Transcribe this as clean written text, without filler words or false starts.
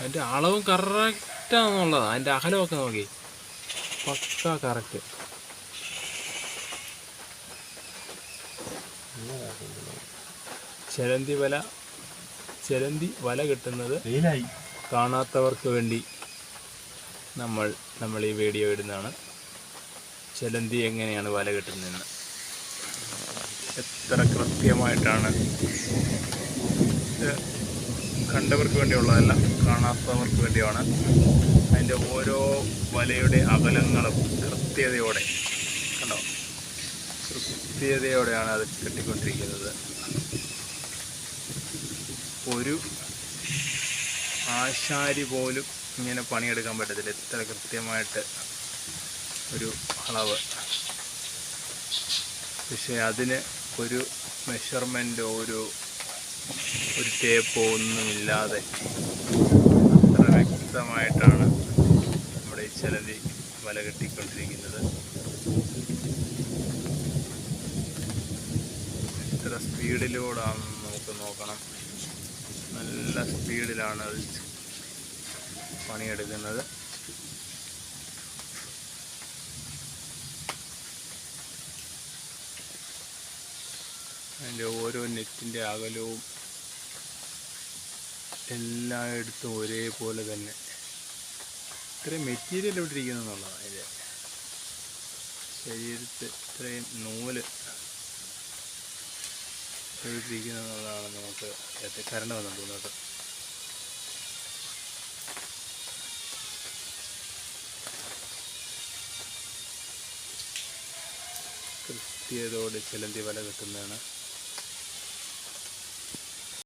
അതിൻ്റെ അളവും കറക്റ്റാണെന്നുള്ളതാണ്. അതിൻ്റെ അകലമൊക്കെ നോക്കി പക്കാ കറക്റ്റ്. ചെലന്തി വല കിട്ടുന്നത് കാണാത്തവർക്ക് വേണ്ടി നമ്മൾ ഈ വീഡിയോ ഇടുന്നതാണ്. ചെലന്തി എങ്ങനെയാണ് വല കിട്ടുന്നതെന്ന് എത്ര കൃത്യമായിട്ടാണ്. ഇത് കണ്ടവർക്ക് വേണ്ടിയുള്ളതല്ല, കാണാത്തവർക്ക് വേണ്ടിയാണ്. അതിൻ്റെ ഓരോ വലയുടെ അകലങ്ങളും കൃത്യതയോടെ കണ്ടോ, കൃത്യതയോടെയാണ് അത് കെട്ടിക്കൊണ്ടിരിക്കുന്നത്. ഒരു ആശാരി പോലും ഇങ്ങനെ പണിയെടുക്കാൻ പറ്റത്തില്ല, എത്ര കൃത്യമായിട്ട് ഒരു അളവ്. പക്ഷേ അതിന് ഒരു മെഷർമെൻറ്റോ ഒരു ടേപ്പോ ഒന്നുമില്ലാതെ അത്ര വ്യക്തമായിട്ടാണ് നമ്മുടെ ഈ ചെലന്തി വല കെട്ടിക്കൊണ്ടിരിക്കുന്നത്. എത്ര സ്പീഡിലൂടെയാണെന്ന് നമുക്ക് നോക്കണം. നല്ല സ്പീഡിലാണ് അത് പണിയെടുക്കുന്നത്. അതിൻ്റെ ഓരോ നെറ്റിൻ്റെ അകലവും എല്ലായിടത്തും ഒരേപോലെ തന്നെ. ഇത്രയും മെറ്റീരിയൽ ഇവിടെ ഇരിക്കുന്നുള്ളതാണ്. അതിൻ്റെ ശരീരത്തിൽ ഇത്രയും നൂല് ഇരിക്കുന്നതാണ്. നമുക്ക് കരണ്ട് വന്നു തോന്നുന്നത്. കൃത്യതയോടെ ചെലന്തി വല കിട്ടുന്നതാണ്.